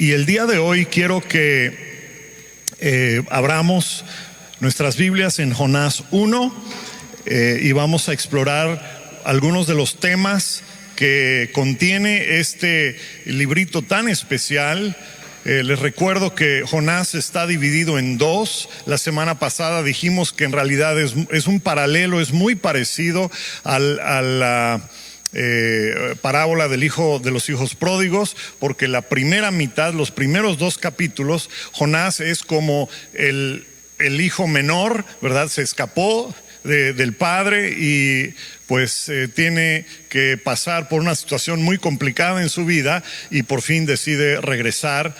Y el día de hoy quiero que abramos nuestras Biblias en Jonás 1 y vamos a explorar algunos de los temas que contiene este librito tan especial. Les recuerdo que Jonás está dividido en dos. La semana pasada dijimos que en realidad es un paralelo, es muy parecido a la parábola de los hijos pródigos, porque la primera mitad, los primeros dos capítulos, Jonás es como el hijo menor, ¿verdad? Se escapó del padre y pues tiene que pasar por una situación muy complicada en su vida y por fin decide regresar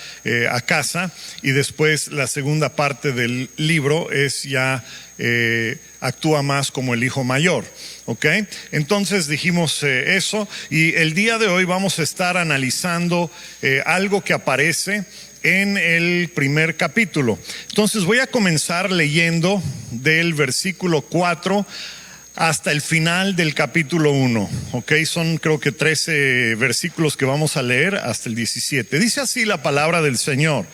a casa. Y después la segunda parte del libro es ya actúa más como el hijo mayor, ¿ok? Entonces dijimos eso, y el día de hoy vamos a estar analizando algo que aparece en el primer capítulo. Entonces voy a comenzar leyendo del versículo 4 hasta el final del capítulo 1, ¿ok? Son creo que 13 versículos que vamos a leer hasta el 17. Dice así la palabra del Señor: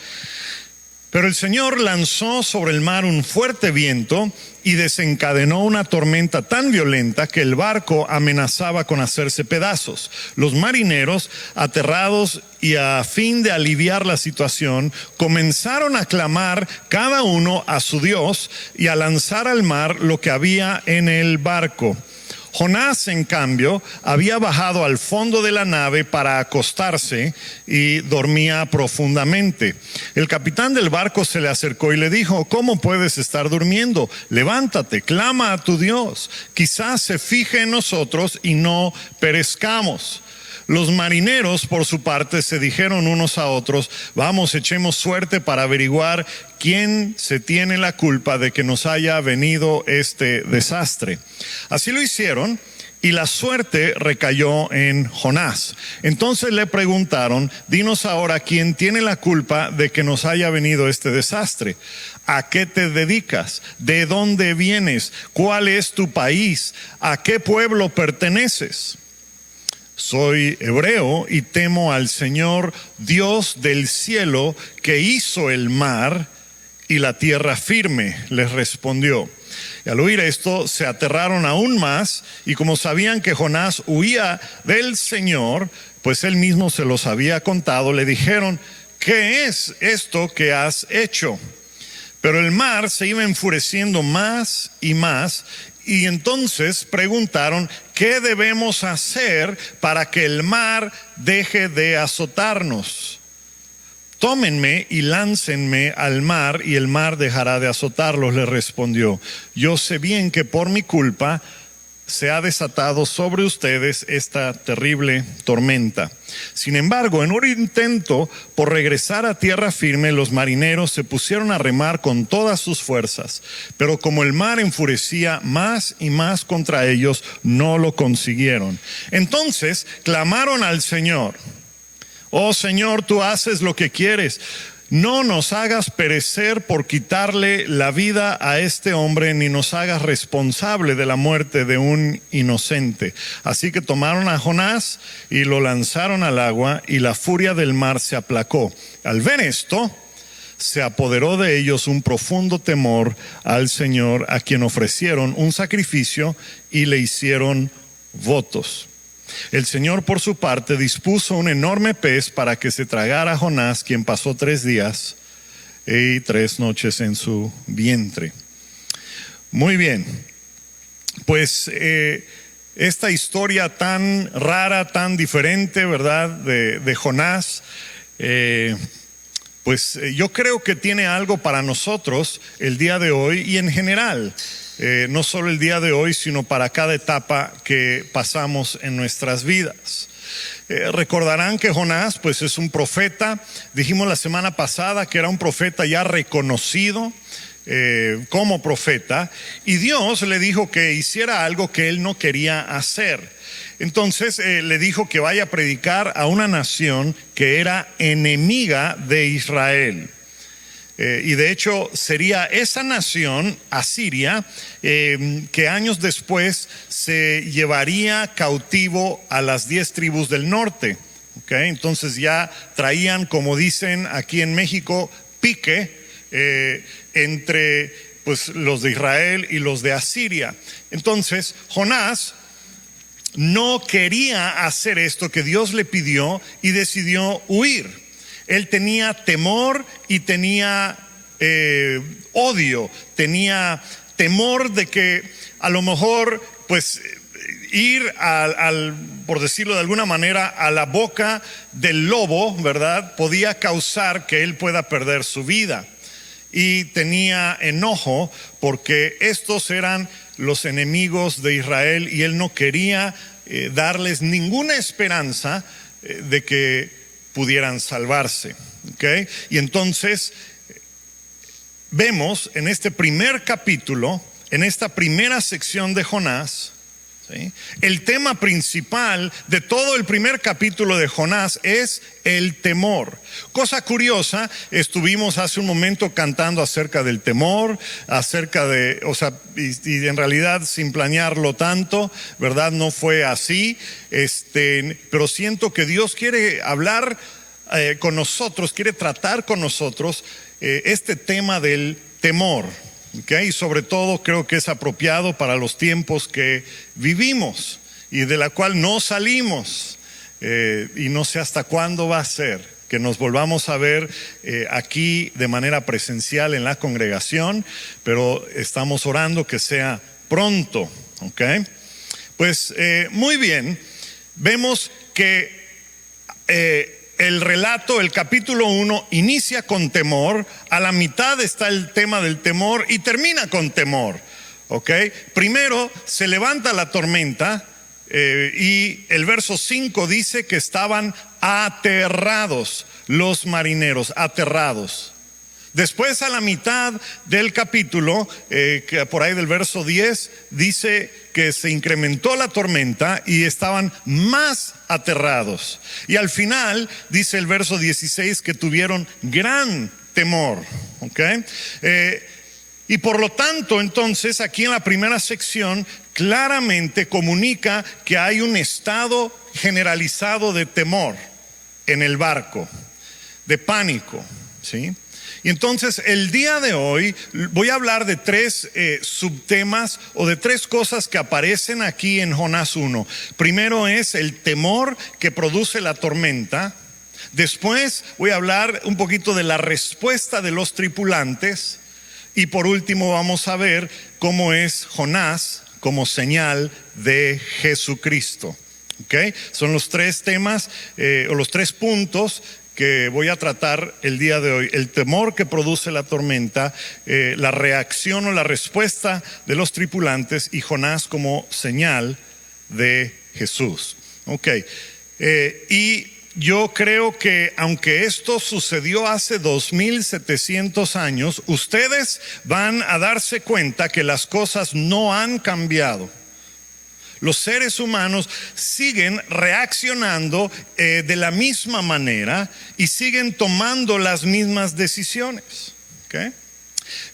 Pero el Señor lanzó sobre el mar un fuerte viento y desencadenó una tormenta tan violenta que el barco amenazaba con hacerse pedazos. Los marineros, aterrados y a fin de aliviar la situación, comenzaron a clamar cada uno a su Dios y a lanzar al mar lo que había en el barco. Jonás, en cambio, había bajado al fondo de la nave para acostarse y dormía profundamente. El capitán del barco se le acercó y le dijo: ¿Cómo puedes estar durmiendo? Levántate, clama a tu Dios. Quizás se fije en nosotros y no perezcamos. Los marineros, por su parte, se dijeron unos a otros: vamos, echemos suerte para averiguar quién se tiene la culpa de que nos haya venido este desastre. Así lo hicieron, y la suerte recayó en Jonás. Entonces le preguntaron: dinos ahora quién tiene la culpa de que nos haya venido este desastre. ¿A qué te dedicas? ¿De dónde vienes? ¿Cuál es tu país? ¿A qué pueblo perteneces? Soy hebreo y temo al Señor, Dios del cielo, que hizo el mar y la tierra firme, les respondió. Y al oír esto se aterraron aún más, y como sabían que Jonás huía del Señor, pues él mismo se los había contado, le dijeron: ¿qué es esto que has hecho? Pero el mar se iba enfureciendo más y más, y entonces preguntaron: ¿qué debemos hacer para que el mar deje de azotarnos? Tómenme y láncenme al mar y el mar dejará de azotarlos, le respondió. Yo sé bien que por mi culpa se ha desatado sobre ustedes esta terrible tormenta. Sin embargo, en un intento por regresar a tierra firme, los marineros se pusieron a remar con todas sus fuerzas, pero como el mar enfurecía más y más contra ellos, no lo consiguieron. Entonces clamaron al Señor: oh Señor, tú haces lo que quieres. No nos hagas perecer por quitarle la vida a este hombre, ni nos hagas responsable de la muerte de un inocente. Así que tomaron a Jonás y lo lanzaron al agua, y la furia del mar se aplacó. Al ver esto, se apoderó de ellos un profundo temor al Señor, a quien ofrecieron un sacrificio y le hicieron votos. El Señor, por su parte, dispuso un enorme pez para que se tragara a Jonás, quien pasó 3 días y 3 noches en su vientre. Muy bien, pues esta historia tan rara, tan diferente, ¿verdad?, de Jonás, pues yo creo que tiene algo para nosotros el día de hoy y en general. No solo el día de hoy, sino para cada etapa que pasamos en nuestras vidas. Recordarán que Jonás pues es un profeta. Dijimos la semana pasada que era un profeta ya reconocido como profeta, y Dios le dijo que hiciera algo que él no quería hacer. Entonces le dijo que vaya a predicar a una nación que era enemiga de Israel. Y de hecho sería esa nación, Asiria, que años después se llevaría cautivo a las 10 tribus del norte. ¿okay? Entonces ya traían, como dicen aquí en México, pique entre pues, los de Israel y los de Asiria. Entonces Jonás no quería hacer esto que Dios le pidió y decidió huir. Él tenía temor y tenía odio, tenía temor de que a lo mejor pues ir por decirlo de alguna manera, a la boca del lobo, ¿verdad? Podía causar que él pueda perder su vida. Y tenía enojo porque estos eran los enemigos de Israel y él no quería darles ninguna esperanza de que pudieran salvarse, ¿okay? Y entonces vemos en este primer capítulo, en esta primera sección de Jonás, ¿sí? El tema principal de todo el primer capítulo de Jonás es el temor. Cosa curiosa, estuvimos hace un momento cantando acerca del temor, acerca de, y en realidad sin planearlo tanto, ¿verdad? No fue así, pero siento que Dios quiere hablar con nosotros, quiere tratar con nosotros este tema del temor. Okay, y sobre todo creo que es apropiado para los tiempos que vivimos y de la cual no salimos, y no sé hasta cuándo va a ser que nos volvamos a ver aquí de manera presencial en la congregación, pero estamos orando que sea pronto. Okay, pues muy bien, vemos que el relato, el capítulo 1 inicia con temor, a la mitad está el tema del temor y termina con temor, ¿ok? Primero se levanta la tormenta y el verso 5 dice que estaban aterrados los marineros, aterrados. Después a la mitad del capítulo, que por ahí del verso 10, dice que se incrementó la tormenta y estaban más aterrados. Y al final, dice el verso 16, que tuvieron gran temor. ¿Okay? Y por lo tanto, entonces, aquí en la primera sección, claramente comunica que hay un estado generalizado de temor en el barco, de pánico, ¿sí? Y entonces el día de hoy voy a hablar de tres subtemas o de tres cosas que aparecen aquí en Jonás 1. Primero es el temor que produce la tormenta. Después voy a hablar un poquito de la respuesta de los tripulantes. Y por último vamos a ver cómo es Jonás como señal de Jesucristo. ¿Okay? Son los tres temas o los tres puntos que voy a tratar el día de hoy: el temor que produce la tormenta, la reacción o la respuesta de los tripulantes y Jonás como señal de Jesús. Okay. Y yo creo que aunque esto sucedió hace 2700 años, ustedes van a darse cuenta que las cosas no han cambiado. Los seres humanos siguen reaccionando de la misma manera y siguen tomando las mismas decisiones. ¿Okay?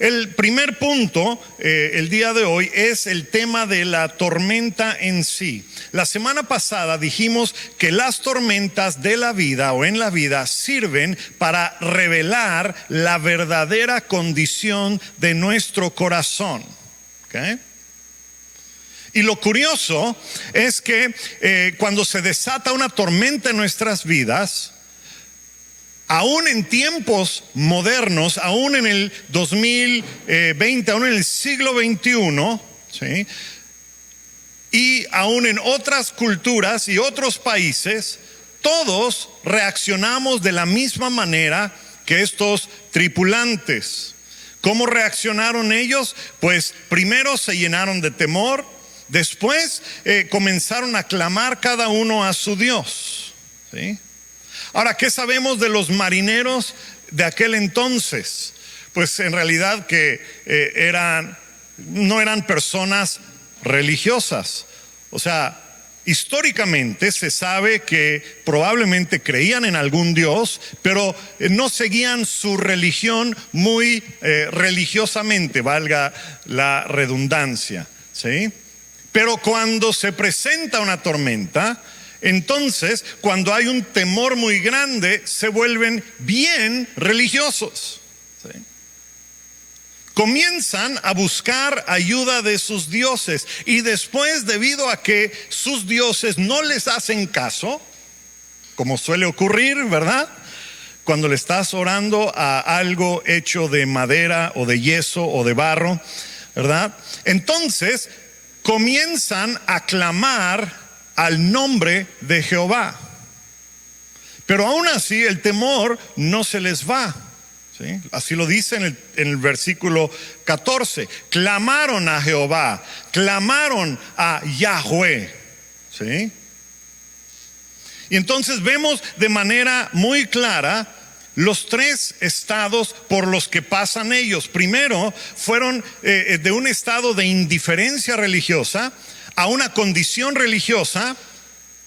El primer punto el día de hoy es el tema de la tormenta en sí. La semana pasada dijimos que las tormentas de la vida o en la vida sirven para revelar la verdadera condición de nuestro corazón. ¿Okay? Y lo curioso es que cuando se desata una tormenta en nuestras vidas, aún en tiempos modernos, aún en el 2020, aún en el siglo XXI, ¿sí? Y aún en otras culturas y otros países, todos reaccionamos de la misma manera que estos tripulantes. ¿Cómo reaccionaron ellos? Pues primero se llenaron de temor. Después comenzaron a clamar cada uno a su Dios, ¿sí? Ahora, ¿qué sabemos de los marineros de aquel entonces? Pues en realidad que no eran personas religiosas. O sea, históricamente se sabe que probablemente creían en algún Dios, pero no seguían su religión muy religiosamente, valga la redundancia, ¿sí? Pero cuando se presenta una tormenta, Entonces, cuando hay un temor muy grande, se vuelven bien religiosos. ¿Sí? Comienzan a buscar ayuda de sus dioses y después, debido a que sus dioses no les hacen caso, como suele ocurrir, ¿verdad? Cuando le estás orando a algo hecho de madera o de yeso o de barro, ¿verdad? Entonces comienzan a clamar al nombre de Jehová. Pero aún así el temor no se les va. ¿Sí? Así lo dice en el versículo 14. Clamaron a Jehová, clamaron a Yahweh. ¿Sí? Y entonces vemos de manera muy clara los tres estados por los que pasan ellos. Primero, fueron de un estado de indiferencia religiosa a una condición religiosa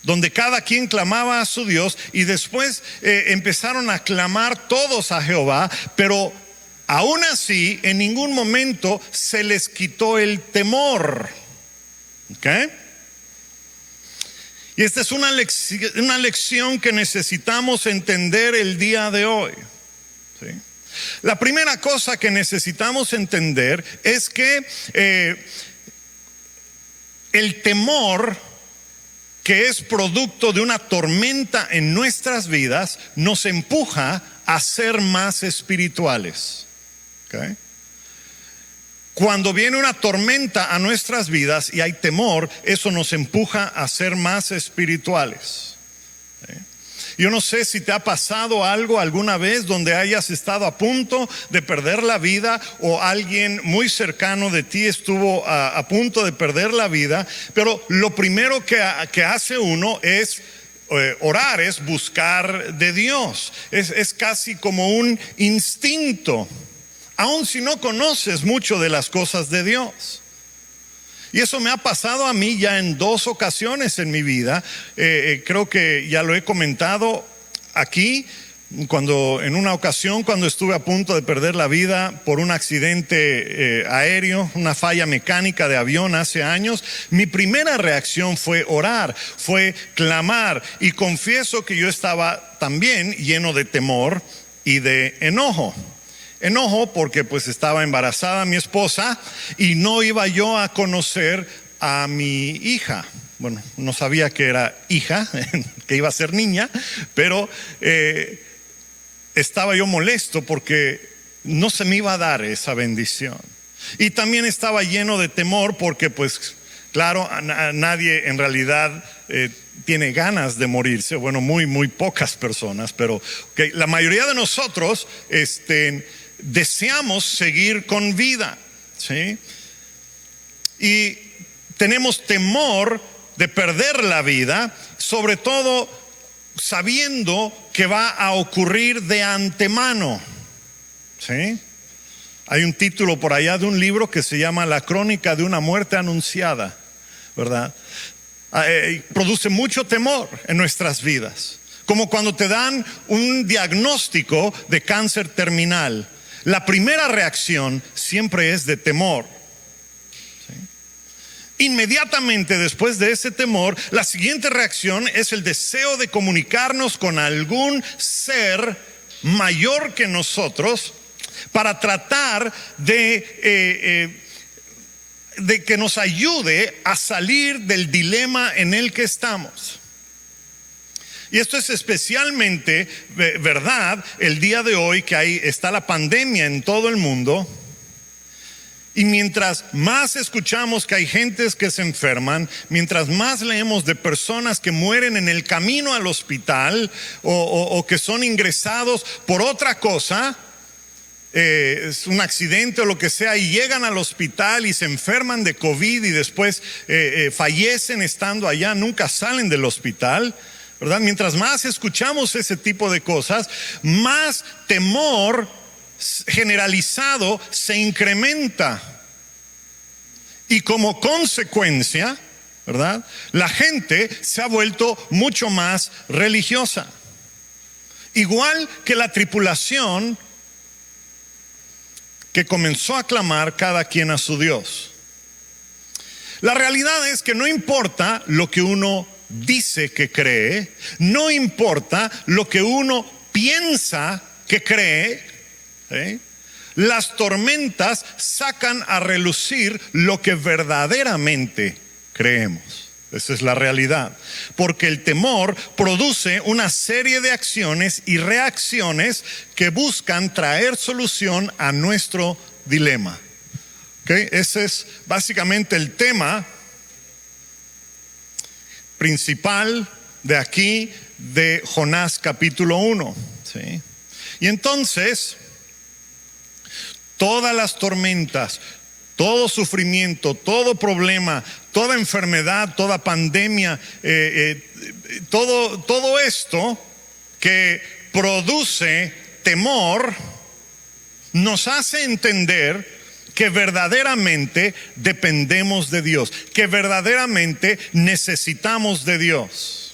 donde cada quien clamaba a su Dios, y después empezaron a clamar todos a Jehová, pero aún así en ningún momento se les quitó el temor. ¿Ok? Y esta es una lección que necesitamos entender el día de hoy. ¿Sí? La primera cosa que necesitamos entender es que el temor, que es producto de una tormenta en nuestras vidas, nos empuja a ser más espirituales. ¿Okay? Cuando viene una tormenta a nuestras vidas y hay temor, eso nos empuja a ser más espirituales. ¿Okay? Yo no sé si te ha pasado algo alguna vez donde hayas estado a punto de perder la vida, o alguien muy cercano de ti estuvo a punto de perder la vida, pero lo primero que hace uno es orar, es buscar de Dios. Es casi como un instinto, aun si no conoces mucho de las cosas de Dios. Y eso me ha pasado a mí ya en 2 ocasiones en mi vida. Creo que ya lo he comentado aquí, en una ocasión cuando estuve a punto de perder la vida por un accidente aéreo, una falla mecánica de avión hace años. Mi primera reacción fue orar, fue clamar, y confieso que yo estaba también lleno de temor y de enojo. Enojo porque pues estaba embarazada mi esposa y no iba yo a conocer a mi hija. Bueno, no sabía que era hija, que iba a ser niña, pero estaba yo molesto porque no se me iba a dar esa bendición. Y también estaba lleno de temor porque pues claro, nadie en realidad tiene ganas de morirse. Bueno, muy pocas personas, pero la mayoría de nosotros deseamos seguir con vida, ¿sí? Y tenemos temor de perder la vida, sobre todo sabiendo que va a ocurrir de antemano, ¿sí? Hay un título por allá de un libro que se llama La crónica de una muerte anunciada, ¿verdad? Produce mucho temor en nuestras vidas, como cuando te dan un diagnóstico de cáncer terminal. La primera reacción siempre es de temor. ¿Sí? Inmediatamente después de ese temor, la siguiente reacción es el deseo de comunicarnos con algún ser mayor que nosotros para tratar de que nos ayude a salir del dilema en el que estamos. Y esto es especialmente verdad el día de hoy, que está la pandemia en todo el mundo. Y mientras más escuchamos que hay gentes que se enferman, mientras más leemos de personas que mueren en el camino al hospital o que son ingresados por otra cosa, es un accidente o lo que sea, y llegan al hospital y se enferman de COVID y después fallecen estando allá, nunca salen del hospital, ¿verdad? Mientras más escuchamos ese tipo de cosas, más temor generalizado se incrementa. Y como consecuencia, ¿verdad?, la gente se ha vuelto mucho más religiosa. Igual que la tripulación que comenzó a clamar cada quien a su Dios. La realidad es que no importa lo que uno dice que cree, no importa lo que uno piensa que cree, ¿sí? Las tormentas sacan a relucir lo que verdaderamente creemos. Esa es la realidad. Porque el temor produce una serie de acciones y reacciones que buscan traer solución a nuestro dilema. ¿Okay? Ese es básicamente el tema principal de aquí de Jonás capítulo 1. ¿Sí? Y entonces, todas las tormentas, todo sufrimiento, todo problema, toda enfermedad, toda pandemia, todo esto que produce temor, nos hace entender que verdaderamente dependemos de Dios, que verdaderamente necesitamos de Dios,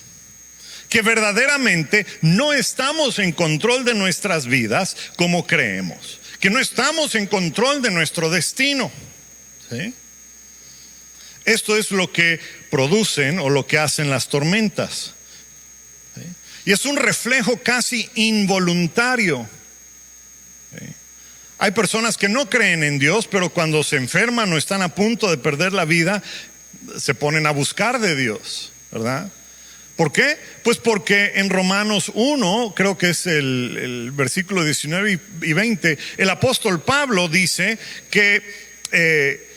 que verdaderamente no estamos en control de nuestras vidas como creemos, que no estamos en control de nuestro destino. ¿Sí? Esto es lo que producen o lo que hacen las tormentas. ¿Sí? Y es un reflejo casi involuntario. ¿Sí? Hay personas que no creen en Dios, pero cuando se enferman o están a punto de perder la vida, se ponen a buscar de Dios, ¿verdad? ¿Por qué? Pues porque en Romanos 1, creo que es el versículo 19 y 20, el apóstol Pablo dice que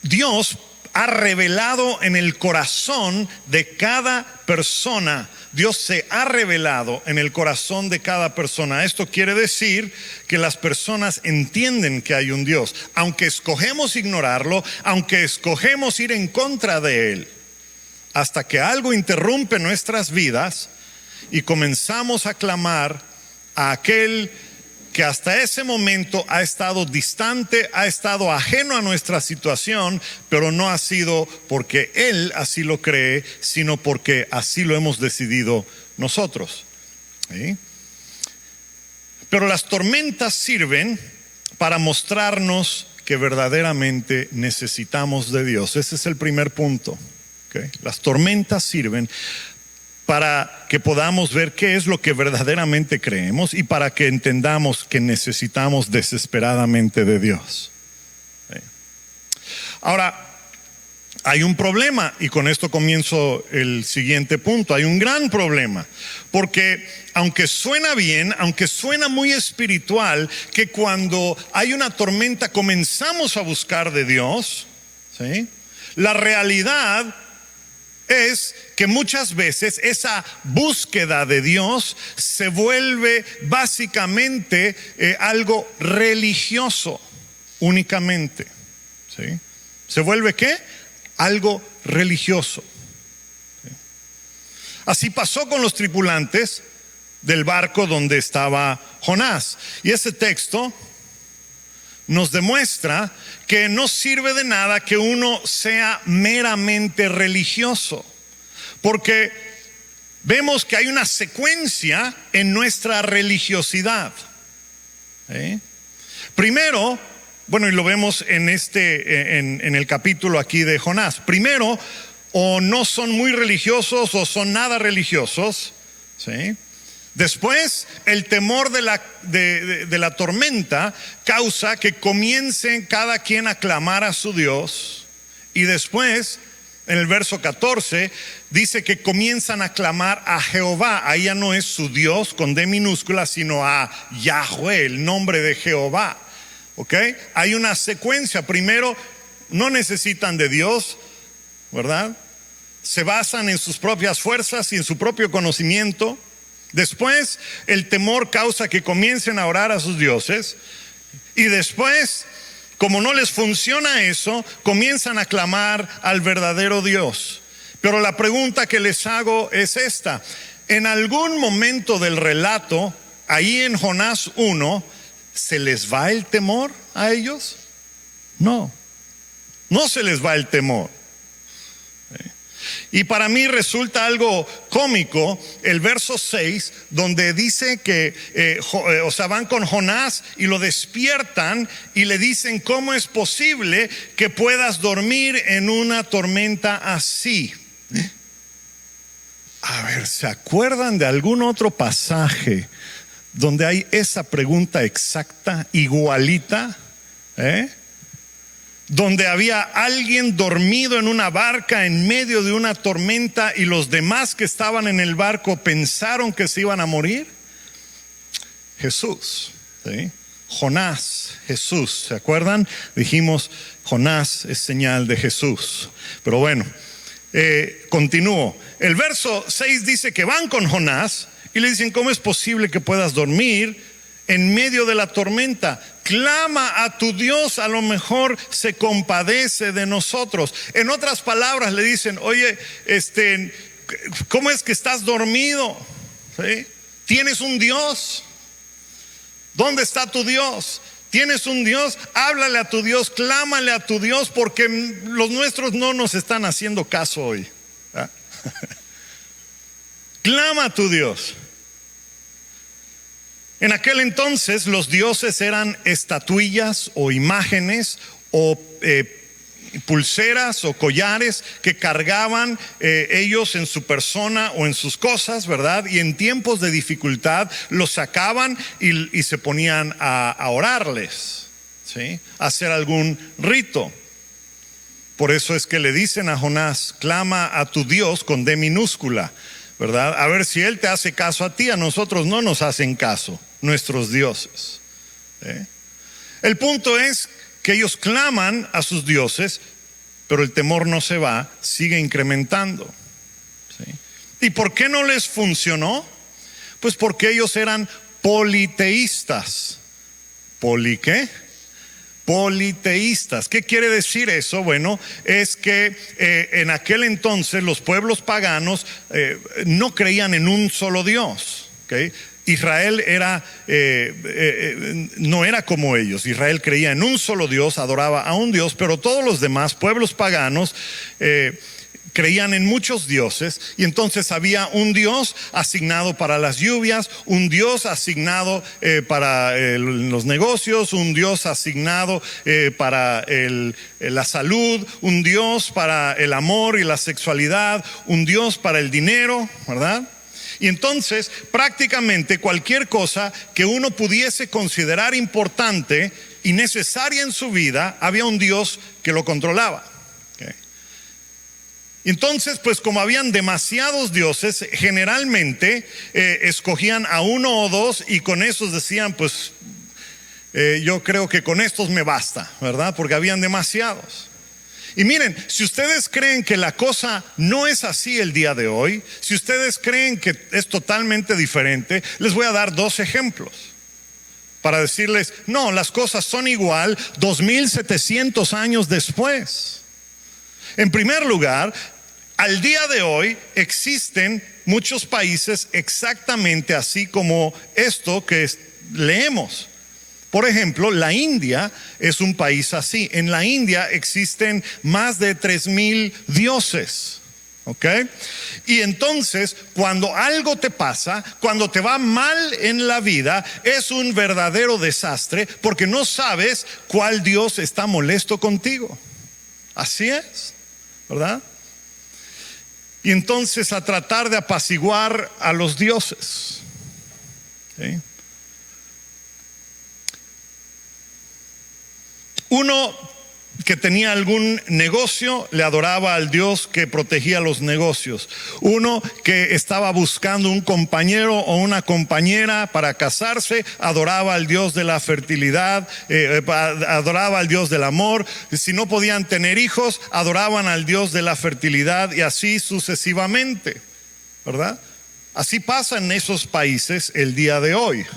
Dios ha revelado en el corazón de cada persona. Dios se ha revelado en el corazón de cada persona. Esto quiere decir que las personas entienden que hay un Dios, aunque escogemos ignorarlo, aunque escogemos ir en contra de Él, hasta que algo interrumpe nuestras vidas y comenzamos a clamar a aquel que hasta ese momento ha estado distante, ha estado ajeno a nuestra situación, pero no ha sido porque Él así lo cree, sino porque así lo hemos decidido nosotros. ¿Sí? Pero las tormentas sirven para mostrarnos que verdaderamente necesitamos de Dios. Ese es el primer punto. ¿Okay? Las tormentas sirven para que podamos ver qué es lo que verdaderamente creemos y para que entendamos que necesitamos desesperadamente de Dios. ¿Sí? Ahora, hay un problema, y con esto comienzo el siguiente punto. Hay un gran problema, porque aunque suena bien, aunque suena muy espiritual, que cuando hay una tormenta comenzamos a buscar de Dios, ¿sí? La realidad es que muchas veces esa búsqueda de Dios se vuelve básicamente algo religioso únicamente. ¿Sí? ¿Se vuelve qué? Algo religioso. ¿Sí? Así pasó con los tripulantes del barco donde estaba Jonás. Y ese texto nos demuestra que no sirve de nada que uno sea meramente religioso, porque vemos que hay una secuencia en nuestra religiosidad. Primero, bueno, y lo vemos en el capítulo aquí de Jonás. Primero, o no son muy religiosos o son nada religiosos, ¿sí? Después, el temor de la tormenta causa que comiencen cada quien a clamar a su Dios. Y después, en el verso 14, dice que comienzan a clamar a Jehová. Ahí ya no es su Dios con D minúscula, sino a Yahweh, el nombre de Jehová. ¿Ok? Hay una secuencia. Primero, no necesitan de Dios, ¿verdad? Se basan en sus propias fuerzas y en su propio conocimiento. Después, el temor causa que comiencen a orar a sus dioses. Y después, como no les funciona eso, comienzan a clamar al verdadero Dios. Pero la pregunta que les hago es esta: en algún momento del relato, ahí en Jonás 1, ¿se les va el temor a ellos? No, no se les va el temor. Y para mí resulta algo cómico el verso 6, donde dice que van con Jonás y lo despiertan y le dicen: ¿cómo es posible que puedas dormir en una tormenta así? A ver, ¿se acuerdan de algún otro pasaje donde hay esa pregunta exacta, igualita? Donde había alguien dormido en una barca en medio de una tormenta y los demás que estaban en el barco pensaron que se iban a morir. Jesús, ¿sí? Jonás, Jesús, ¿se acuerdan? Dijimos, Jonás es señal de Jesús. Pero bueno, continúo. El verso 6 dice que van con Jonás y le dicen, ¿cómo es posible que puedas dormir en medio de la tormenta? Clama a tu Dios, a lo mejor se compadece de nosotros. En otras palabras le dicen, oye, ¿cómo es que estás dormido? ¿Sí? ¿Tienes un Dios? ¿Dónde está tu Dios? ¿Tienes un Dios? Háblale a tu Dios, clámale a tu Dios, porque los nuestros no nos están haciendo caso hoy. ¿Ah? Clama a tu Dios. En aquel entonces los dioses eran estatuillas o imágenes o pulseras o collares que cargaban ellos en su persona o en sus cosas, ¿verdad? Y en tiempos de dificultad los sacaban y se ponían a orarles, ¿sí? A hacer algún rito. Por eso es que le dicen a Jonás, clama a tu Dios con D minúscula, ¿verdad? A ver si él te hace caso a ti, a nosotros no nos hacen caso nuestros dioses. El punto es que ellos claman a sus dioses, pero el temor no se va, sigue incrementando. ¿Sí? ¿Y por qué no les funcionó? Pues porque ellos eran politeístas. ¿Poli qué? Politeístas. ¿Qué quiere decir eso? Bueno, es que en aquel entonces los pueblos paganos no creían en un solo Dios. ¿Okay? Israel no era como ellos. Israel creía en un solo Dios, adoraba a un Dios, pero todos los demás pueblos paganos creían en muchos dioses, y entonces había un Dios asignado para las lluvias, un Dios asignado para los negocios, un Dios asignado para la salud, un Dios para el amor y la sexualidad, un Dios para el dinero, ¿verdad? Y entonces prácticamente cualquier cosa que uno pudiese considerar importante y necesaria en su vida, había un Dios que lo controlaba. ¿Okay? Entonces, pues como habían demasiados dioses, generalmente escogían a uno o dos y con esos decían, pues yo creo que con estos me basta, ¿verdad? Porque habían demasiados. Y miren, si ustedes creen que la cosa no es así el día de hoy, si ustedes creen que es totalmente diferente, les voy a dar dos ejemplos para decirles, no, las cosas son igual 2700 años después. En primer lugar, al día de hoy existen muchos países exactamente así como esto que leemos. Por ejemplo, la India es un país así. En la India existen más de 3000 dioses. ¿Ok? Y entonces, cuando algo te pasa, cuando te va mal en la vida, es un verdadero desastre porque no sabes cuál Dios está molesto contigo. Así es, ¿verdad? Y entonces a tratar de apaciguar a los dioses. ¿Sí? Uno que tenía algún negocio le adoraba al Dios que protegía los negocios. Uno que estaba buscando un compañero o una compañera para casarse, adoraba al Dios de la fertilidad, adoraba al Dios del amor. Si no podían tener hijos, adoraban al Dios de la fertilidad, y así sucesivamente, ¿verdad? Así pasa en esos países el día de hoy.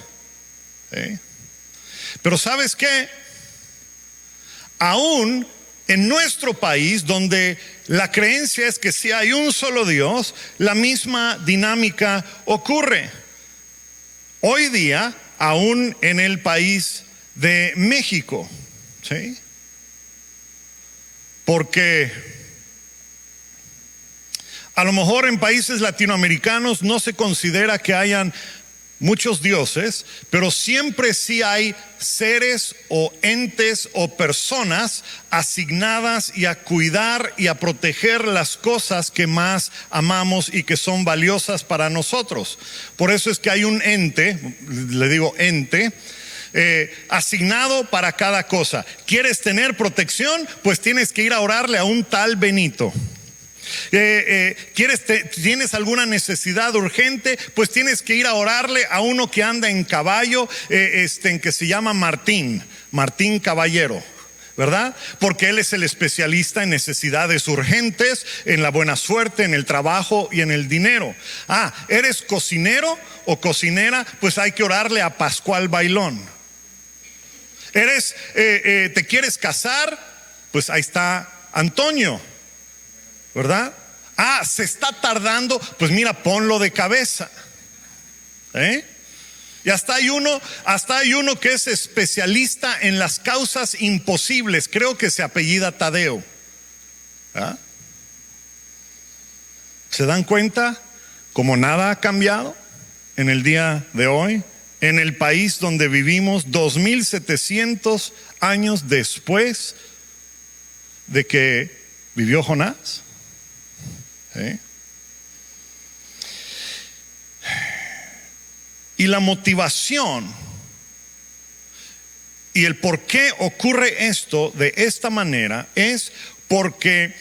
Pero ¿sabes qué? Aún en nuestro país, donde la creencia es que si hay un solo Dios, la misma dinámica ocurre. Hoy día, aún en el país de México, ¿sí? Porque a lo mejor en países latinoamericanos no se considera que hayan muchos dioses, pero siempre sí hay seres o entes o personas asignadas y a cuidar y a proteger las cosas que más amamos y que son valiosas para nosotros. Por eso es que hay un ente, le digo ente, asignado para cada cosa. ¿Quieres tener protección? Pues tienes que ir a orarle a un tal Benito. ¿Tienes alguna necesidad urgente? Pues tienes que ir a orarle a uno que anda en caballo, que se llama Martín Caballero, ¿verdad? Porque él es el especialista en necesidades urgentes, en la buena suerte, en el trabajo y en el dinero. ¿Eres cocinero o cocinera? Pues hay que orarle a Pascual Bailón. ¿Te quieres casar? Pues ahí está Antonio, ¿verdad? Se está tardando, pues mira, ponlo de cabeza. Y hasta hay uno que es especialista en las causas imposibles. Creo que se apellida Tadeo. ¿Se dan cuenta cómo nada ha cambiado en el día de hoy? En el país donde vivimos 2700 años después de que vivió Jonás. Y la motivación y el por qué ocurre esto de esta manera es porque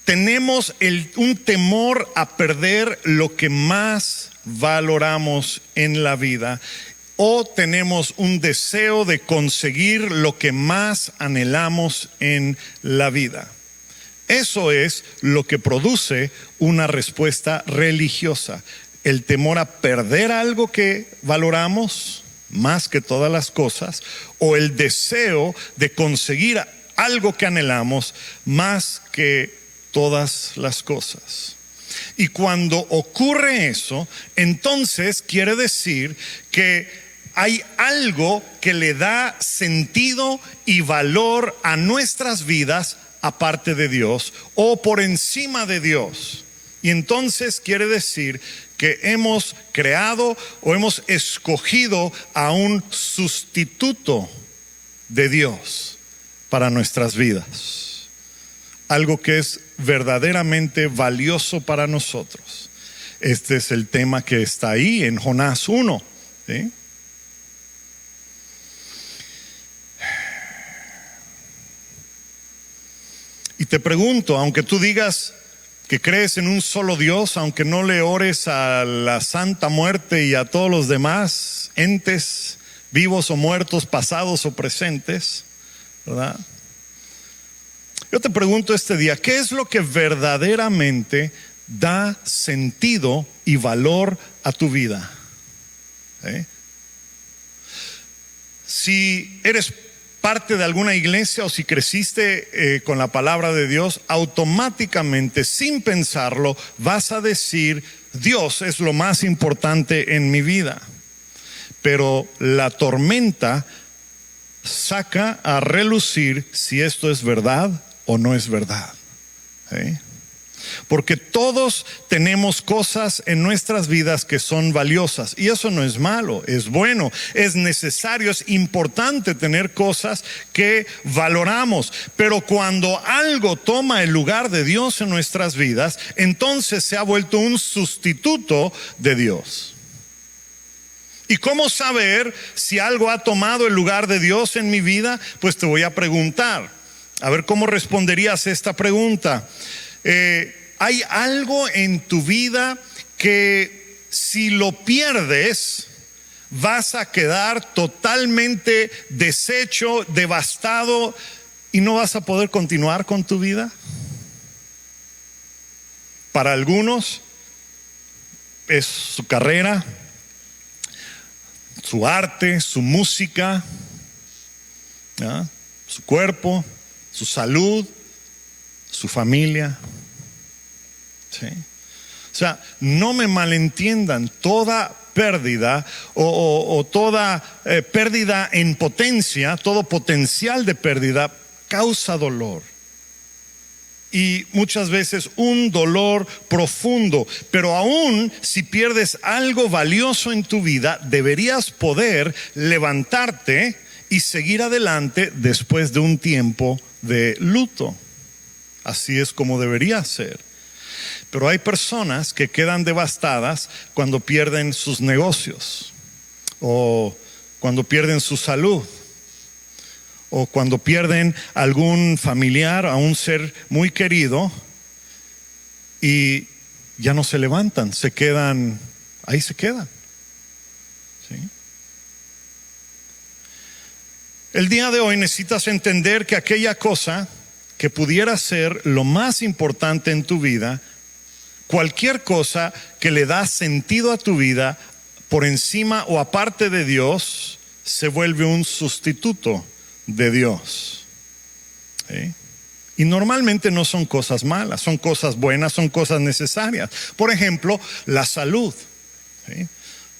tenemos un temor a perder lo que más valoramos en la vida, o tenemos un deseo de conseguir lo que más anhelamos en la vida. Eso es lo que produce una respuesta religiosa: el temor a perder algo que valoramos más que todas las cosas, o el deseo de conseguir algo que anhelamos más que todas las cosas. Y cuando ocurre eso, entonces quiere decir que hay algo que le da sentido y valor a nuestras vidas aparte de Dios o por encima de Dios. Y entonces quiere decir que hemos creado o hemos escogido a un sustituto de Dios para nuestras vidas. Algo que es verdaderamente valioso para nosotros. Este es el tema que está ahí en Jonás 1. ¿Sí? Y te pregunto, aunque tú digas que crees en un solo Dios, aunque no le ores a la Santa Muerte y a todos los demás entes vivos o muertos, pasados o presentes, ¿verdad? Yo te pregunto este día, ¿qué es lo que verdaderamente da sentido y valor a tu vida? Si eres parte de alguna iglesia o si creciste con la palabra de Dios, automáticamente, sin pensarlo, vas a decir: Dios es lo más importante en mi vida. Pero la tormenta saca a relucir si esto es verdad o no es verdad. Porque todos tenemos cosas en nuestras vidas que son valiosas, y eso no es malo, es bueno, es necesario, es importante tener cosas que valoramos. Pero cuando algo toma el lugar de Dios en nuestras vidas, entonces se ha vuelto un sustituto de Dios. ¿Y cómo saber si algo ha tomado el lugar de Dios en mi vida? Pues te voy a preguntar, a ver cómo responderías esta pregunta. ¿Hay algo en tu vida que si lo pierdes vas a quedar totalmente deshecho, devastado y no vas a poder continuar con tu vida? Para algunos es su carrera, su arte, su música, ¿ya? Su cuerpo, su salud, su familia. ¿Sí? O sea, no me malentiendan, toda pérdida o toda pérdida en potencia, todo potencial de pérdida causa dolor. y muchas veces un dolor profundo. Pero aún si pierdes algo valioso en tu vida, deberías poder levantarte y seguir adelante después de un tiempo de luto. Así es como debería ser. Pero hay personas que quedan devastadas cuando pierden sus negocios, o cuando pierden su salud, o cuando pierden algún familiar, a un ser muy querido, y ya no se levantan, se quedan, ahí se quedan. ¿Sí? El día de hoy necesitas entender que aquella cosa que pudiera ser lo más importante en tu vida, cualquier cosa que le da sentido a tu vida por encima o aparte de Dios, se vuelve un sustituto de Dios. ¿Sí? Y normalmente no son cosas malas, son cosas buenas, son cosas necesarias. Por ejemplo, la salud. ¿Sí?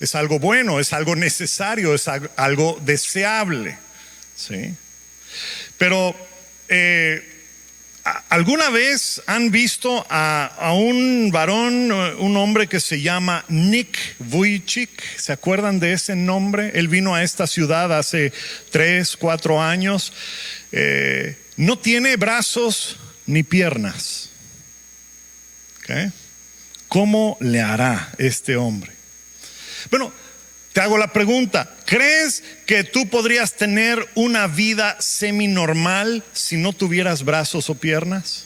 Es algo bueno, es algo necesario, es algo deseable. ¿Sí? Pero ¿alguna vez han visto a un varón, un hombre que se llama Nick Vujicic? ¿Se acuerdan de ese nombre? Él vino a esta ciudad hace 3, 4 años. No tiene brazos ni piernas. ¿Okay? ¿Cómo le hará este hombre? Bueno, te hago la pregunta, ¿crees que tú podrías tener una vida seminormal si no tuvieras brazos o piernas?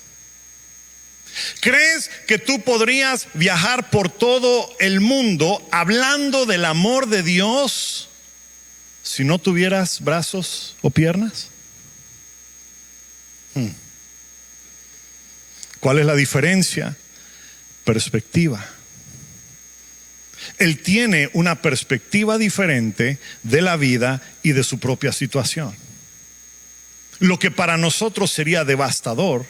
¿Crees que tú podrías viajar por todo el mundo hablando del amor de Dios si no tuvieras brazos o piernas? ¿Cuál es la diferencia? Perspectiva. Él tiene una perspectiva diferente de la vida y de su propia situación. Lo que para nosotros sería devastador,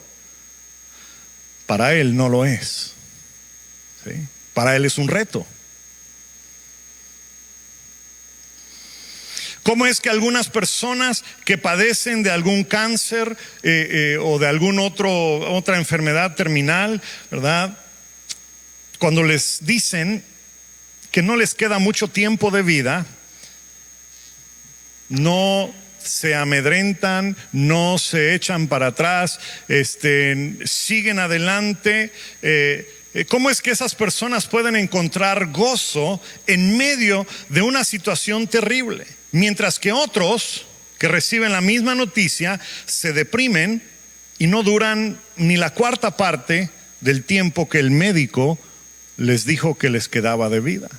para él no lo es. ¿Sí? Para él es un reto. ¿Cómo es que algunas personas que padecen de algún cáncer o de otra enfermedad terminal, ¿verdad? Cuando les dicen que no les queda mucho tiempo de vida, no se amedrentan, no se echan para atrás, siguen adelante? ¿Cómo es que esas personas pueden encontrar gozo en medio de una situación terrible? Mientras que otros que reciben la misma noticia se deprimen y no duran ni la cuarta parte del tiempo que el médico les dijo que les quedaba de vida.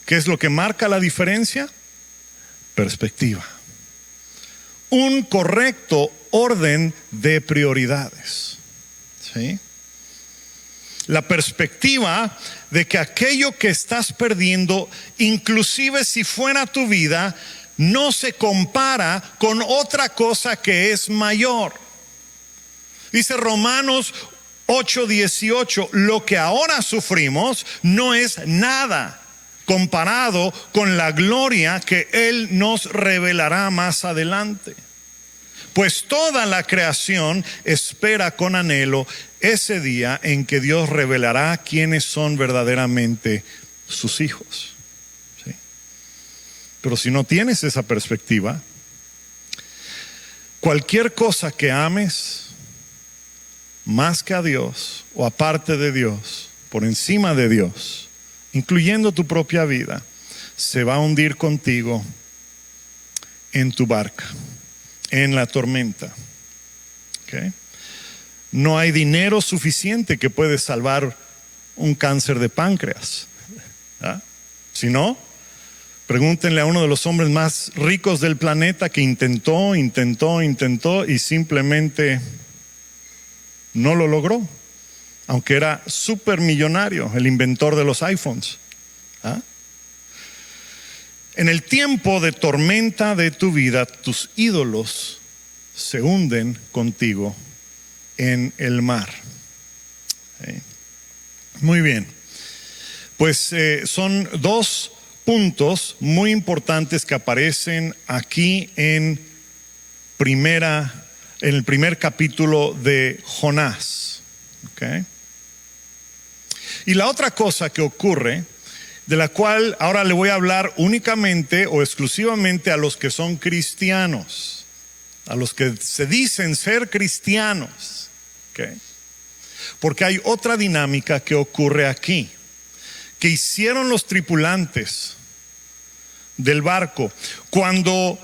¿Qué es lo que marca la diferencia? Perspectiva. Un correcto orden de prioridades. ¿Sí? La perspectiva de que aquello que estás perdiendo, inclusive si fuera tu vida, no se compara con otra cosa que es mayor. Dice Romanos 8:18, lo que ahora sufrimos no es nada comparado con la gloria que Él nos revelará más adelante. Pues toda la creación espera con anhelo ese día en que Dios revelará quiénes son verdaderamente sus hijos. ¿Sí? Pero si no tienes esa perspectiva, cualquier cosa que ames más que a Dios o aparte de Dios, por encima de Dios, incluyendo tu propia vida, se va a hundir contigo en tu barca, en la tormenta. ¿Okay? No hay dinero suficiente que puede salvar un cáncer de páncreas. ¿Ah? Si no, pregúntenle a uno de los hombres más ricos del planeta que intentó y simplemente no lo logró, aunque era súper millonario, el inventor de los iPhones. ¿Ah? En el tiempo de tormenta de tu vida, tus ídolos se hunden contigo en el mar. ¿Sí? Muy bien. Pues son 2 puntos muy importantes que aparecen aquí en en el primer capítulo de Jonás. ¿Okay? Y la otra cosa que ocurre, de la cual ahora le voy a hablar únicamente o exclusivamente a los que son cristianos, a los que se dicen ser cristianos. ¿Okay? Porque hay otra dinámica que ocurre aquí, que hicieron los tripulantes del barco cuando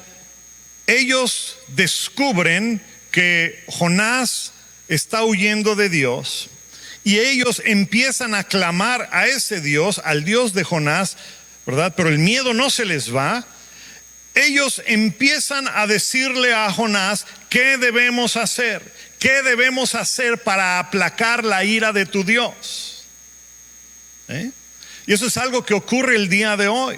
ellos descubren que Jonás está huyendo de Dios y ellos empiezan a clamar a ese Dios, al Dios de Jonás, ¿verdad? Pero el miedo no se les va. Ellos empiezan a decirle a Jonás, ¿qué debemos hacer? ¿Qué debemos hacer para aplacar la ira de tu Dios? Y eso es algo que ocurre el día de hoy.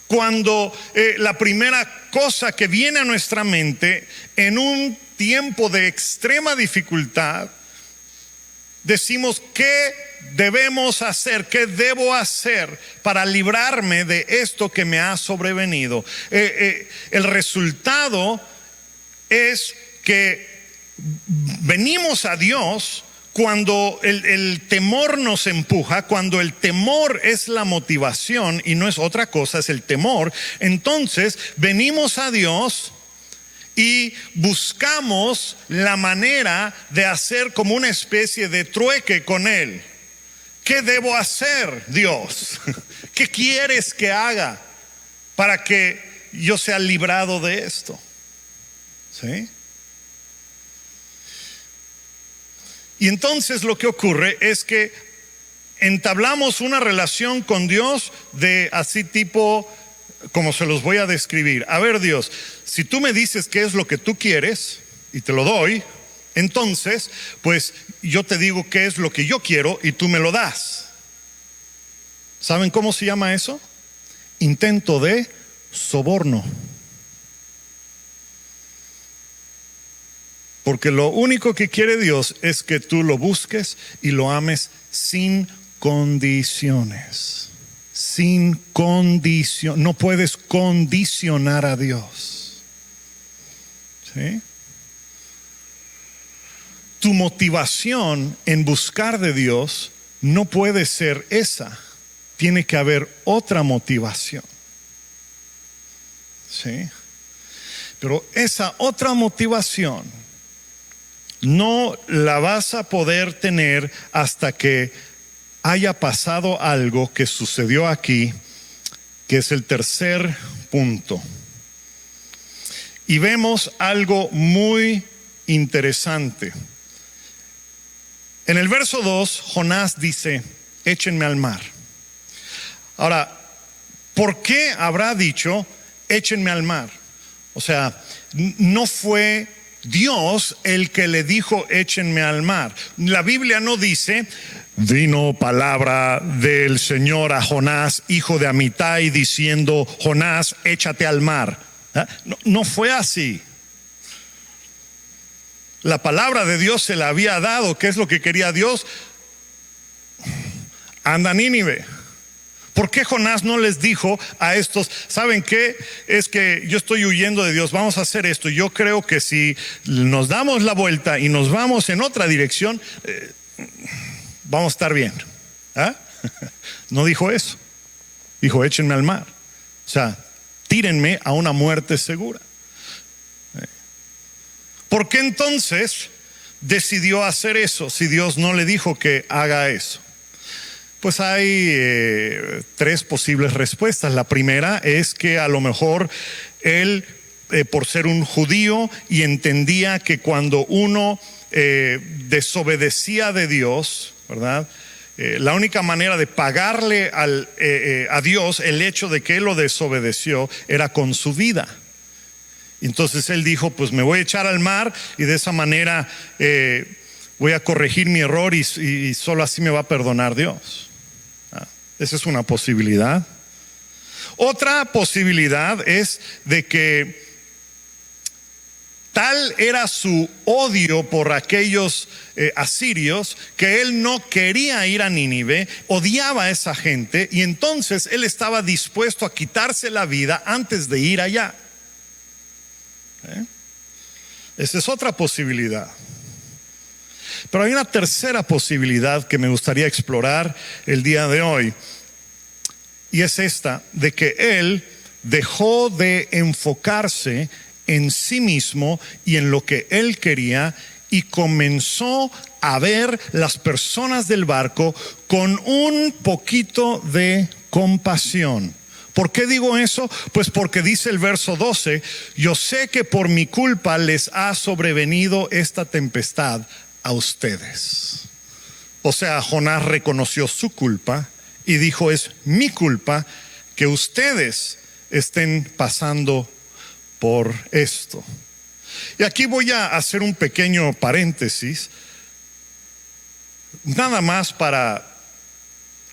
Cuando la primera cosa que viene a nuestra mente en un tiempo de extrema dificultad, decimos, ¿qué debemos hacer? ¿Qué debo hacer para librarme de esto que me ha sobrevenido? El resultado es que venimos a Dios cuando el temor nos empuja, cuando el temor es la motivación y no es otra cosa, es el temor. Entonces venimos a Dios y buscamos la manera de hacer como una especie de trueque con Él. ¿Qué debo hacer, Dios? ¿Qué quieres que haga para que yo sea librado de esto? ¿Sí? Y entonces lo que ocurre es que entablamos una relación con Dios de así tipo, como se los voy a describir. A ver, Dios, si tú me dices qué es lo que tú quieres y te lo doy, entonces pues yo te digo qué es lo que yo quiero y tú me lo das. ¿Saben cómo se llama eso? Intento de soborno. Porque lo único que quiere Dios es que tú lo busques y lo ames sin condiciones. Sin condición. No puedes condicionar a Dios. ¿Sí? Tu motivación en buscar de Dios no puede ser esa. Tiene que haber otra motivación. ¿Sí? Pero esa otra motivación no la vas a poder tener hasta que haya pasado algo que sucedió aquí, que es el tercer punto. Y vemos algo muy interesante. En el verso 2, Jonás dice, échenme al mar. Ahora, ¿por qué habrá dicho, échenme al mar? O sea, no fue Dios el que le dijo échenme al mar. La Biblia no dice, vino palabra del Señor a Jonás, hijo de Amitai, diciendo, Jonás, échate al mar. No fue así. La palabra de Dios se la había dado. ¿Qué es lo que quería Dios? Anda a Nínive. ¿Por qué Jonás no les dijo a estos, ¿saben qué? Es que yo estoy huyendo de Dios, vamos a hacer esto. Yo creo que si nos damos la vuelta y nos vamos en otra dirección, vamos a estar bien. ¿Ah? No dijo eso. Dijo, échenme al mar. O sea, tírenme a una muerte segura. ¿Por qué entonces decidió hacer eso si Dios no le dijo que haga eso? Pues hay tres posibles respuestas. La primera es que a lo mejor él, por ser un judío y entendía que cuando uno desobedecía de Dios, ¿verdad? La única manera de pagarle a Dios el hecho de que él lo desobedeció era con su vida. Entonces él dijo, pues me voy a echar al mar y de esa manera voy a corregir mi error y solo así me va a perdonar Dios. Esa es una posibilidad. Otra posibilidad es de que tal era su odio por aquellos asirios que él no quería ir a Nínive, odiaba a esa gente y entonces él estaba dispuesto a quitarse la vida antes de ir allá. Esa es otra posibilidad. Pero hay una tercera posibilidad que me gustaría explorar el día de hoy. Y es esta, de que él dejó de enfocarse en sí mismo y en lo que él quería y comenzó a ver las personas del barco con un poquito de compasión. ¿Por qué digo eso? Pues porque dice el verso 12, yo sé que por mi culpa les ha sobrevenido esta tempestad a ustedes. O sea, Jonás reconoció su culpa y dijo, es mi culpa que ustedes estén pasando por esto. Y aquí voy a hacer un pequeño paréntesis, nada más para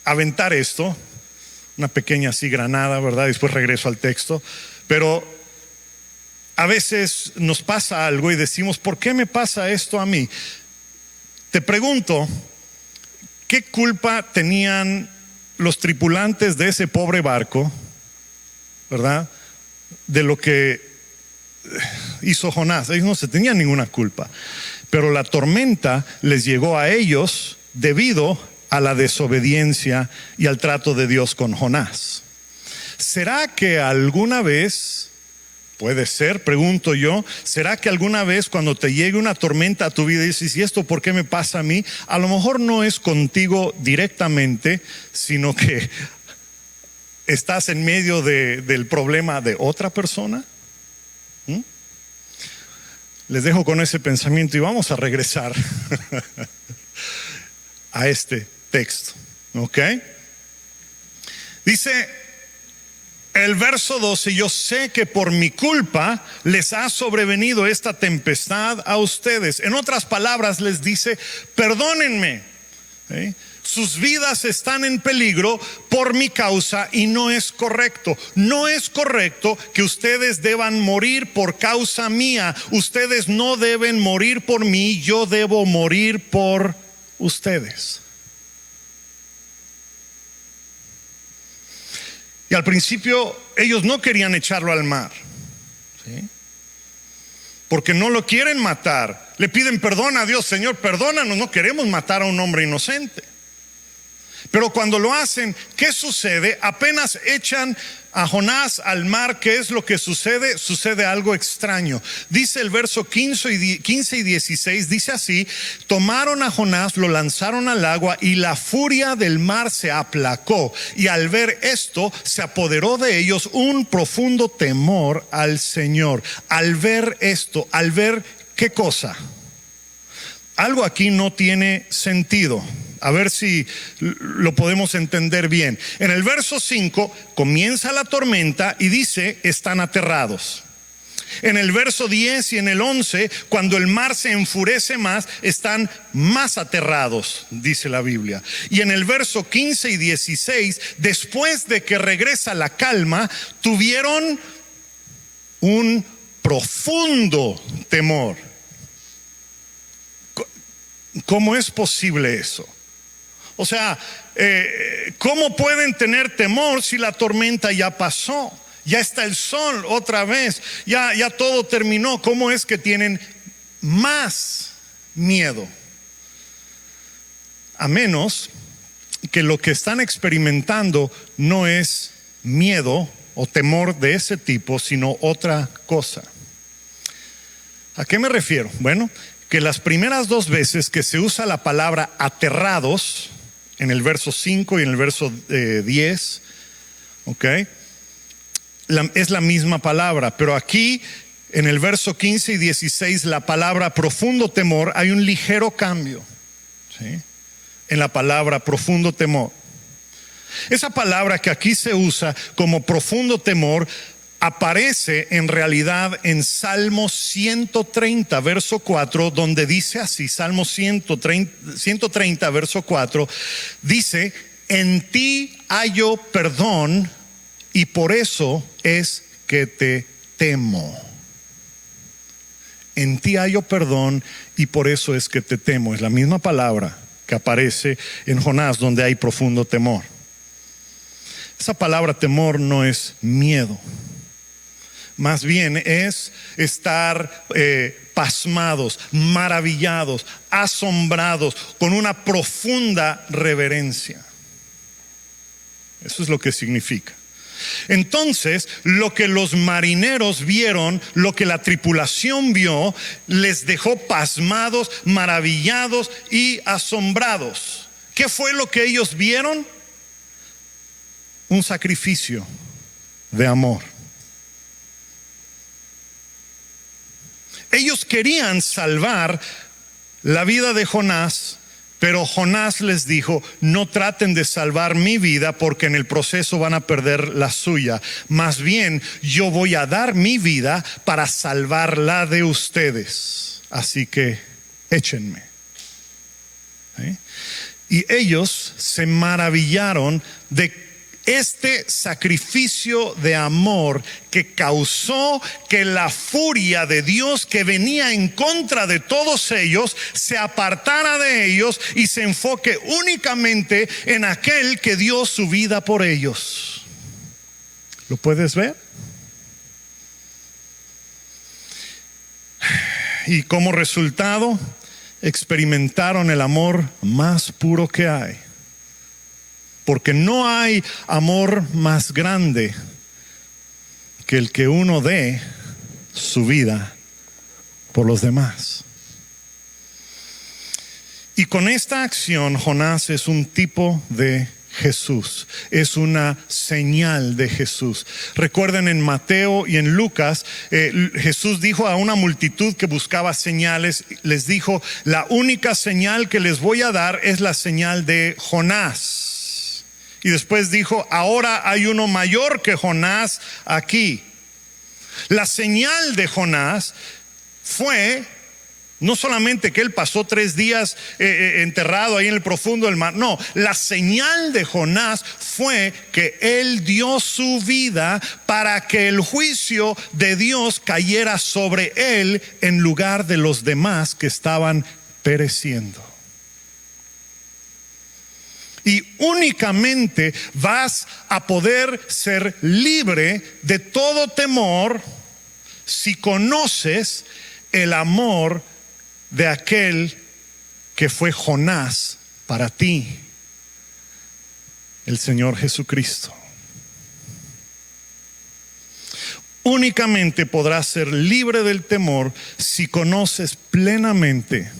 aventar esto, una pequeña así granada, ¿verdad? Después regreso al texto, pero a veces nos pasa algo y decimos, ¿por qué me pasa esto a mí? Te pregunto, ¿qué culpa tenían los tripulantes de ese pobre barco, ¿verdad? De lo que hizo Jonás. Ellos no se tenían ninguna culpa, pero la tormenta les llegó a ellos debido a la desobediencia y al trato de Dios con Jonás. ¿Será que alguna vez, puede ser, pregunto yo, será que alguna vez cuando te llegue una tormenta a tu vida y dices, ¿y esto por qué me pasa a mí? A lo mejor no es contigo directamente, sino que estás en medio del problema de otra persona. Les dejo con ese pensamiento y vamos a regresar a este texto, ¿ok? Dice el verso 12, yo sé que por mi culpa les ha sobrevenido esta tempestad a ustedes. En otras palabras les dice, perdónenme, ¿sí? Sus vidas están en peligro por mi causa y no es correcto. No es correcto que ustedes deban morir por causa mía. Ustedes no deben morir por mí, yo debo morir por ustedes. Y al principio ellos no querían echarlo al mar, ¿sí? Porque no lo quieren matar. Le piden perdón a Dios, Señor, perdónanos, no queremos matar a un hombre inocente. Pero cuando lo hacen, ¿qué sucede? Apenas echan a Jonás al mar, ¿qué es lo que sucede? Sucede algo extraño. Dice el verso 15 y 16, dice así, tomaron a Jonás, lo lanzaron al agua y la furia del mar se aplacó. Y al ver esto, se apoderó de ellos un profundo temor al Señor. Al ver esto, al ver ¿qué cosa? Algo aquí no tiene sentido. A ver si lo podemos entender bien. En el verso 5 comienza la tormenta y dice, están aterrados. En el verso 10 y en el 11, cuando el mar se enfurece más, están más aterrados, dice la Biblia. Y en el verso 15 y 16, después de que regresa la calma, tuvieron un profundo temor. ¿Cómo es posible eso? O sea, ¿cómo pueden tener temor si la tormenta ya pasó? Ya está el sol otra vez, ya todo terminó. ¿Cómo es que tienen más miedo? A menos que lo que están experimentando no es miedo o temor de ese tipo, sino otra cosa. ¿A qué me refiero? Bueno, que las primeras dos veces que se usa la palabra aterrados, en el verso 5 y en el verso 10, ¿ok? Es la misma palabra, pero aquí en el verso 15 y 16 la palabra profundo temor, hay un ligero cambio, ¿sí? En la palabra profundo temor. Esa palabra que aquí se usa como profundo temor aparece en realidad en Salmo 130, verso 4, donde dice así, Salmo 130, verso 4, dice, en ti hallo perdón y por eso es que te temo. En ti hallo perdón y por eso es que te temo. Es la misma palabra que aparece en Jonás, donde hay profundo temor. Esa palabra temor no es miedo. Más bien es estar pasmados, maravillados, asombrados, con una profunda reverencia. Eso es lo que significa. Entonces, lo que los marineros vieron, lo que la tripulación vio, les dejó pasmados, maravillados y asombrados. ¿Qué fue lo que ellos vieron? Un sacrificio de amor. Ellos querían salvar la vida de Jonás, pero Jonás les dijo: no traten de salvar mi vida porque en el proceso van a perder la suya. Más bien, yo voy a dar mi vida para salvar la de ustedes. Así que échenme. ¿Sí? Y ellos se maravillaron de este sacrificio de amor que causó que la furia de Dios que venía en contra de todos ellos se apartara de ellos y se enfoque únicamente en aquel que dio su vida por ellos. ¿Lo puedes ver? Y como resultado, experimentaron el amor más puro que hay. Porque no hay amor más grande que el que uno dé su vida por los demás. Y con esta acción, Jonás es un tipo de Jesús, es una señal de Jesús. Recuerden, en Mateo y en Lucas, Jesús dijo a una multitud que buscaba señales, les dijo: la única señal que les voy a dar es la señal de Jonás. Y después dijo: ahora hay uno mayor que Jonás aquí. La señal de Jonás fue no solamente que él pasó 3 días enterrado ahí en el profundo del mar. No, la señal de Jonás fue que él dio su vida para que el juicio de Dios cayera sobre él en lugar de los demás que estaban pereciendo. Y únicamente vas a poder ser libre de todo temor si conoces el amor de aquel que fue Jonás para ti, el Señor Jesucristo. Únicamente podrás ser libre del temor si conoces plenamente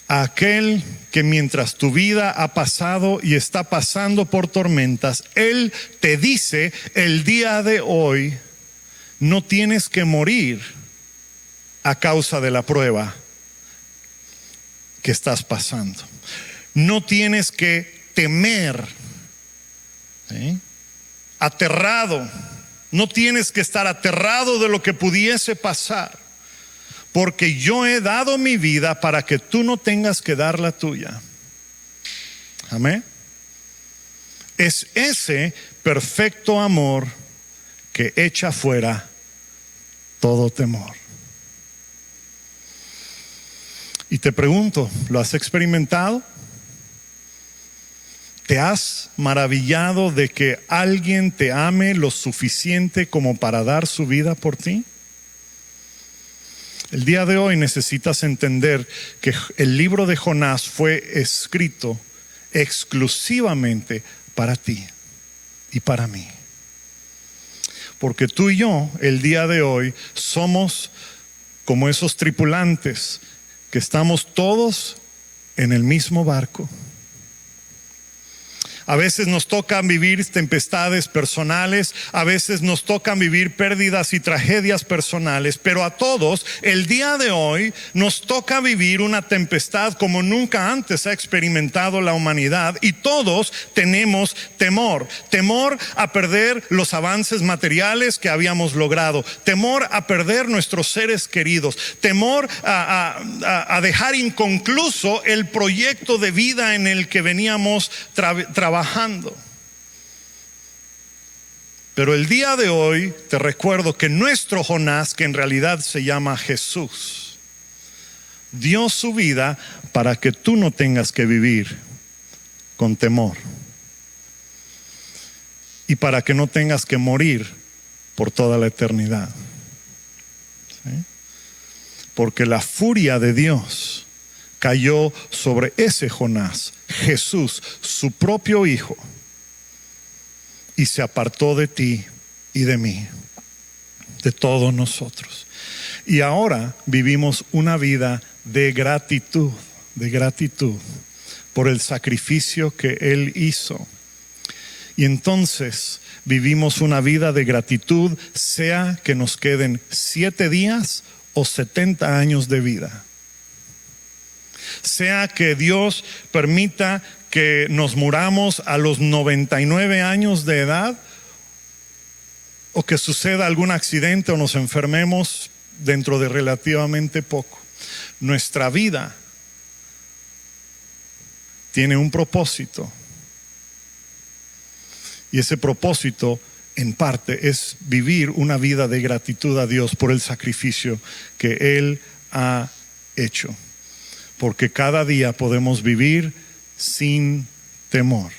a aquel que mientras tu vida ha pasado y está pasando por tormentas, Él te dice: el día de hoy no tienes que morir a causa de la prueba que estás pasando. No tienes que temer, aterrado. No tienes que estar aterrado de lo que pudiese pasar. Porque yo he dado mi vida para que tú no tengas que dar la tuya. Amén. Es ese perfecto amor que echa fuera todo temor. Y te pregunto, ¿lo has experimentado? ¿Te has maravillado de que alguien te ame lo suficiente como para dar su vida por ti? El día de hoy necesitas entender que el libro de Jonás fue escrito exclusivamente para ti y para mí. Porque tú y yo, el día de hoy, somos como esos tripulantes que estamos todos en el mismo barco. A veces nos tocan vivir tempestades personales, a veces nos tocan vivir pérdidas y tragedias personales, pero a todos el día de hoy nos toca vivir una tempestad como nunca antes ha experimentado la humanidad, y todos tenemos temor a perder los avances materiales que habíamos logrado, temor a perder nuestros seres queridos, temor a dejar inconcluso el proyecto de vida en el que veníamos trabajando. Pero el día de hoy te recuerdo que nuestro Jonás, que en realidad se llama Jesús, dio su vida para que tú no tengas que vivir con temor y para que no tengas que morir por toda la eternidad. ¿Sí? Porque la furia de Dios cayó sobre ese Jonás, Jesús, su propio Hijo, y se apartó de ti y de mí, de todos nosotros. Y ahora vivimos una vida de gratitud por el sacrificio que Él hizo. Y entonces vivimos una vida de gratitud, sea que nos queden 7 días o 70 años de vida. Sea que Dios permita que nos muramos a los 99 años de edad, o que suceda algún accidente o nos enfermemos dentro de relativamente poco. Nuestra vida tiene un propósito. Y ese propósito, en parte, es vivir una vida de gratitud a Dios por el sacrificio que Él ha hecho. Porque cada día podemos vivir sin temor.